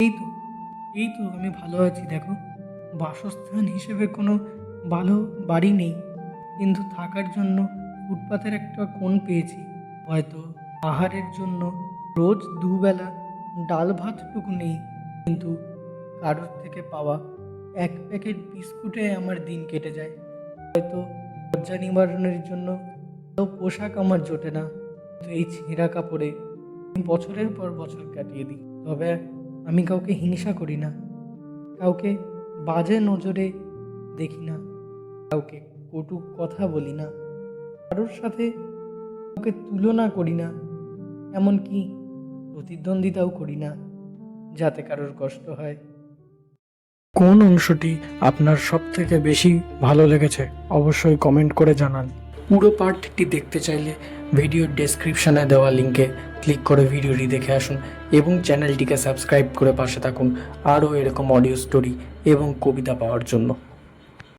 এই তো এই তো আমি ভালো আছি। দেখো, বাসস্থান হিসেবে কোনো ভালো বাড়ি নেই, কিন্তু থাকার জন্য ফুটপাতের একটা কোণ পেয়েছি। হয়তো আহারের জন্য রোজ দুবেলা ডাল ভাতটুকু নেই, কিন্তু কারোর থেকে পাওয়া এক প্যাকেট বিস্কুটে আমার দিন কেটে যায়। হয়তো লজ্জা নিবারণের জন্য পোশাক আমার জোটে না, তো এই ছেঁড়া কাপড়ে আমি বছরের পর বছর কাটিয়ে দিই। তবে আমি কাউকে হিংসা করি না, কাউকে বাজে নজরে দেখি না, কাউকে কটু কথা বলি না, কারোর সাথে কাউকে তুলনা করি না, এমনকি প্রতিদ্বন্দ্বিতাও করি না, যাতে কারোর কষ্ট হয়। কোন অংশটি আপনার সব থেকে বেশি ভালো লেগেছে অবশ্যই কমেন্ট করে জানান। পুরো পার্টটি দেখতে চাইলে ভিডিওর ডেসক্রিপশনে দেওয়া লিঙ্কে ক্লিক করে ভিডিওটি দেখে আসুন এবং চ্যানেলটিকে সাবস্ক্রাইব করে পাশে থাকুন আরও এরকম অডিও স্টোরি এবং কবিতা পাওয়ার জন্য।